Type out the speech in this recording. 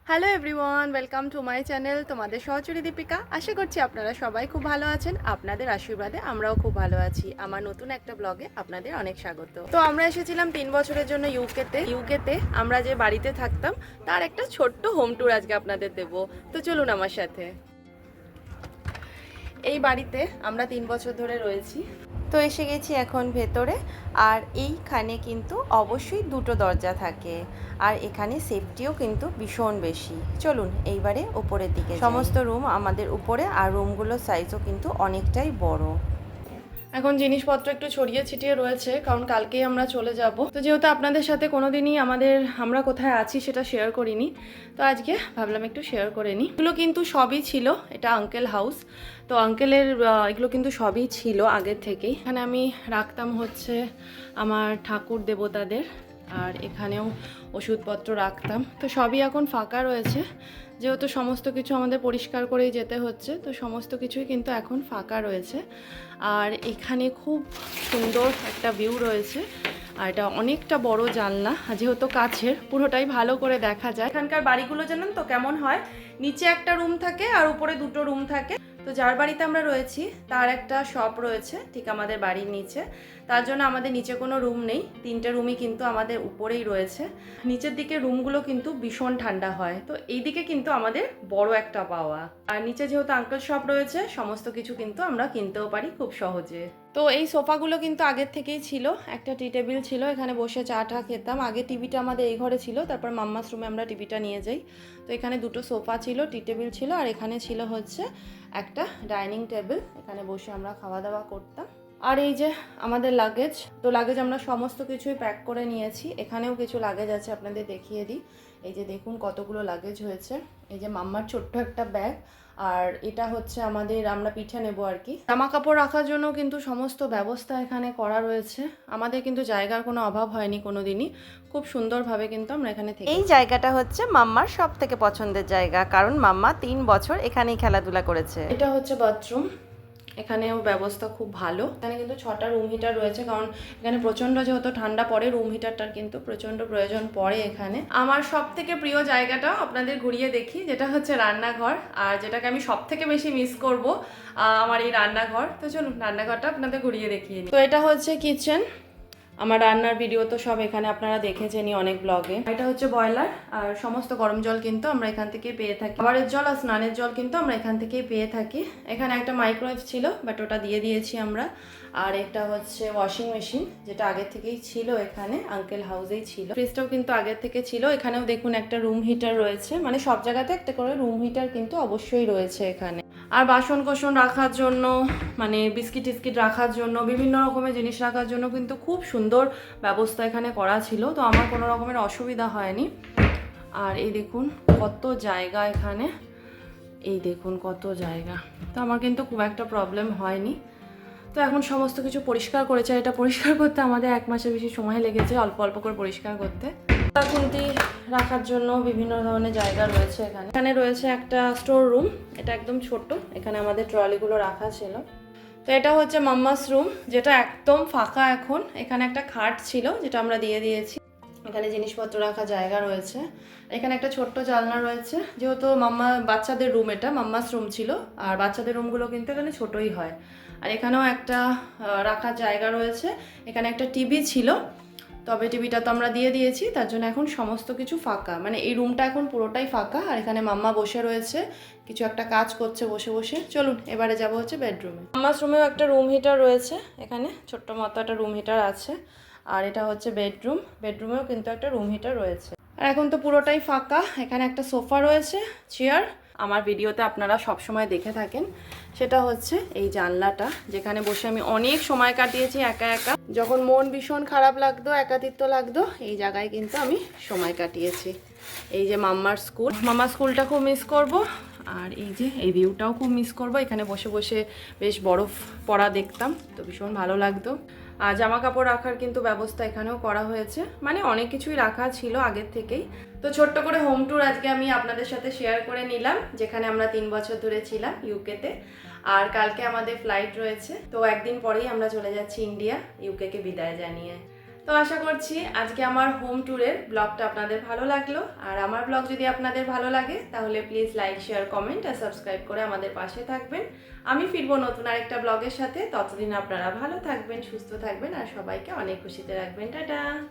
Hello everyone, welcome to my channel. তোমাদের সহচরী দীপিকা। আশা করছি আপনারা সবাই খুব ভালো আছেন। আপনাদের আশীর্বাদে আমরাও খুব ভালো আছি। আমার নতুন একটা ব্লগে আপনাদের অনেক স্বাগত। তো আমরা এসেছিলাম 3 বছরের জন্য ইউকেতে আমরা যে বাড়িতে থাকতাম তার একটা ছোট্ট হোম ট্যুর আজকে আপনাদের দেব। তো চলুন আমার সাথে। এই বাড়িতে আমরা 3 বছর ধরে রয়েছি। তো এসে গেছি এখন ভেতরে। আর এইখানে কিন্তু অবশ্যই দুটো দরজা থাকে, আর এখানে সেফটিও কিন্তু ভীষণ বেশি। চলুন এইবারে উপরের দিকে। সমস্ত রুম আমাদের উপরে, আর রুমগুলোর সাইজও কিন্তু অনেকটাই বড়। এখন জিনিসপত্র একটু ছড়িয়ে ছিটিয়ে রয়েছে, কারণ কালকেই আমরা চলে যাব। তো যেহেতু আপনাদের সাথে কোনোদিনই আমরা কোথায় আছি সেটা শেয়ার করিনি, তো আজকে ভাবলাম একটু শেয়ার করে নিই। এগুলো কিন্তু সবই ছিল, এটা আঙ্কেল হাউস। তো আঙ্কেলের এগুলো কিন্তু সবই ছিল আগের থেকেই। এখানে আমি রাখতাম হচ্ছে আমার ঠাকুর দেবতাদের, আর এখানেও ওষুধপত্র রাখতাম। তো সবই এখন ফাঁকা রয়েছে, যেহেতু সমস্ত কিছু আমাদের পরিষ্কার করেই যেতে হচ্ছে। তো সমস্ত কিছুই কিন্তু এখন ফাঁকা রয়েছে। আর এখানে খুব সুন্দর একটা ভিউ রয়েছে, আর এটা অনেকটা বড় জানলা, যেহেতু কাছের পুরোটাই ভালো করে দেখা যায়। এখানকার বাড়িগুলো জানেন তো কেমন হয়, নিচে একটা রুম থাকে আর উপরে দুটো রুম থাকে। তো যার বাড়িতে আমরা রয়েছি তার একটা শপ রয়েছে ঠিক আমাদের বাড়ির নিচে, তার জন্য আমাদের নিচে কোনো রুম নেই। 3টে রুমই কিন্তু আমাদের উপরেই রয়েছে। নিচের দিকে রুমগুলো কিন্তু ভীষণ ঠান্ডা হয়। তো এই দিকে কিন্তু আমাদের বড় একটা পাওয়া। আর নিচে যেহেতু আঙ্কেল শপ রয়েছে, সমস্ত কিছু কিন্তু আমরা কিনতেও পারি খুব সহজে। তো এই সোফাগুলো কিন্তু আগের থেকেই ছিল। একটা টি টেবিল ছিল, এখানে বসে চা টা খেতাম। আগে টিভিটা আমাদের এই ঘরে ছিল, তারপর মাম্মাস রুমে আমরা টিভিটা নিয়ে যাই। তো এখানে দুটো সোফা ছিল, টি টেবিল ছিল, আর এখানে ছিল হচ্ছে একটা ডাইনিং টেবিল। এখানে বসে আমরা খাওয়া দাওয়া করতাম। আর এই যে আমাদের লাগেজ, তো লাগেজ আমরা সমস্ত কিছুই প্যাক করে নিয়েছি। এখানেও কিছু লাগেজ আছে, আপনাদের দেখিয়ে দিই। এই যে দেখুন কতগুলো লাগেজ হয়েছে। এই যে মাম্মার ছোট্ট একটা ব্যাগ, আর এটা হচ্ছে আমরা পিঠে নেবো আর কি। জামা কাপড় রাখার জন্য কিন্তু সমস্ত ব্যবস্থা এখানে করা রয়েছে। আমাদের কিন্তু জায়গার কোনো অভাব হয়নি কোনোদিনই। খুব সুন্দরভাবে কিন্তু আমরা এখানে থেকে। এই জায়গাটা হচ্ছে মাম্মার সব থেকে পছন্দের জায়গা, কারণ মাম্মা 3 বছর এখানেই খেলাধুলা করেছে। এটা হচ্ছে বাথরুম, এখানেও ব্যবস্থা খুব ভালো। এখানে কিন্তু 6টা রুম হিটার রয়েছে, কারণ এখানে প্রচণ্ড যেহেতু ঠান্ডা পড়ে, রুম হিটারটার কিন্তু প্রচণ্ড প্রয়োজন পড়ে এখানে। আমার সব থেকে প্রিয় জায়গাটা আপনাদের ঘুরিয়ে দেখি, যেটা হচ্ছে রান্নাঘর, আর যেটাকে আমি সব থেকে বেশি মিস করব আমার এই রান্নাঘর। তো চলুন রান্নাঘরটা আপনাদের ঘুরিয়ে দেখিয়ে নিই। তো এটা হচ্ছে কিচেন। আমার রান্নার ভিডিও তো সব এখানে আপনারা দেখেছেনই অনেক ব্লগে। এটা হচ্ছে বয়লার, আর সমস্ত গরম জল কিন্তু আমরা এখান থেকে পেয়ে থাকি। খাবারের জল আর স্নানের জল কিন্তু আমরা এখান থেকেই পেয়ে থাকি। এখানে একটা মাইক্রোওয়েভ ছিল, বাট ওটা দিয়ে দিয়েছি আমরা। আর এটা হচ্ছে ওয়াশিং মেশিন, যেটা আগের থেকেই ছিল এখানে, আঙ্কেল হাউসেই ছিল। ফ্রিজটাও কিন্তু আগের থেকে ছিল। এখানেও দেখুন একটা রুম হিটার রয়েছে, মানে সব জায়গাতে একটা করে রুম হিটার কিন্তু অবশ্যই রয়েছে এখানে। আর বাসন কোসন রাখার জন্য, মানে বিস্কিট টিস্কিট রাখার জন্য, বিভিন্ন রকমের জিনিস রাখার জন্য কিন্তু খুব সুন্দর ব্যবস্থা এখানে করা ছিল। তো আমার কোনো রকমের অসুবিধা হয়নি। আর এই দেখুন কত জায়গা এখানে, এই দেখুন কত জায়গা। তো আমার কিন্তু খুব একটা প্রবলেম হয়নি। তো এখন সমস্ত কিছু পরিষ্কার করেছে। এটা পরিষ্কার করতে আমাদের 1 মাসের বেশি সময় লেগেছে, অল্প অল্প করে পরিষ্কার করতে। খুন্তি রাখার জন্য বিভিন্ন ধরনের জায়গা রয়েছে এখানে। এখানে রয়েছে একটা স্টোর রুম, এটা একদম ছোট। এখানে আমাদের ট্রলিগুলো রাখা ছিল। তো এটা হচ্ছে মাম্মাস রুম, যেটা একদম ফাঁকা এখন। এখানে একটা খাট ছিল, যেটা আমরা দিয়ে দিয়েছি। এখানে জিনিসপত্র রাখার জায়গা রয়েছে। এখানে একটা ছোট্ট জানলা রয়েছে, যেহেতু বাচ্চাদের রুম, এটা মাম্মাস রুম ছিল, আর বাচ্চাদের রুমগুলো কিন্তু এখানে ছোটই হয়। আর এখানেও একটা রাখার জায়গা রয়েছে। এখানে একটা টিভি ছিল, তবে টিভিটা তো আমরা দিয়ে দিয়েছি, তার জন্য এখন সমস্ত কিছু ফাঁকা। মানে এই রুমটা এখন পুরোটাই ফাঁকা। আর এখানে মাম্মা বসে রয়েছে, কিছু একটা কাজ করছে বসে বসে। চলুন এবারে যাব হচ্ছে বেডরুমে। মাম্মাস রুমেও একটা রুম হিটার রয়েছে, এখানে ছোট্ট মতো একটা রুম হিটার আছে। আর এটা হচ্ছে বেডরুম, বেডরুমেও কিন্তু একটা রুম হিটার রয়েছে। আর এখন তো পুরোটাই ফাঁকা। এখানে একটা সোফা রয়েছে, চেয়ার। আমার ভিডিওতে আপনারা সব সময় দেখে থাকেন, সেটা হচ্ছে এই জানলাটা, যেখানে বসে আমি অনেক সময় কাটিয়েছি একা একা। যখন মন ভীষণ খারাপ লাগতো, একাকিত্ব লাগতো, এই জায়গায় কিন্তু আমি সময় কাটিয়েছি। এই যে মাম্মার স্কুলটা খুব মিস করব। আর এই যে এই ভিউটাও খুব মিস করব। এখানে বসে বসে বেশ বরফ পড়া দেখতাম, তো ভীষণ ভালো লাগতো। আর জামা কাপড় রাখার কিন্তু ব্যবস্থা এখানেও করা হয়েছে, মানে অনেক কিছুই রাখা ছিল আগের থেকেই। তো ছোট্ট করে হোম ট্যুর আজকে আমি আপনাদের সাথে শেয়ার করে নিলাম, যেখানে আমরা 3 বছর ধরে ছিলাম ইউকেতে। আর কালকে আমাদের ফ্লাইট রয়েছে, তো একদিন পরেই আমরা চলে যাচ্ছি ইন্ডিয়া, ইউকে কে বিদায় জানিয়ে। তো আশা করছি আজকে আমার হোম ট্যুরের ব্লগটা আপনাদের ভালো লাগলো। আর আমার ব্লগ যদি আপনাদের ভালো লাগে তাহলে প্লিজ লাইক, শেয়ার, কমেন্ট আর সাবস্ক্রাইব করে আমাদের পাশে থাকবেন। আমি ফিরবো নতুন আরেকটা ব্লগের সাথে। ততদিন আপনারা ভালো থাকবেন, সুস্থ থাকবেন আর সবাইকে অনেক খুশিতে রাখবেন। টাটা।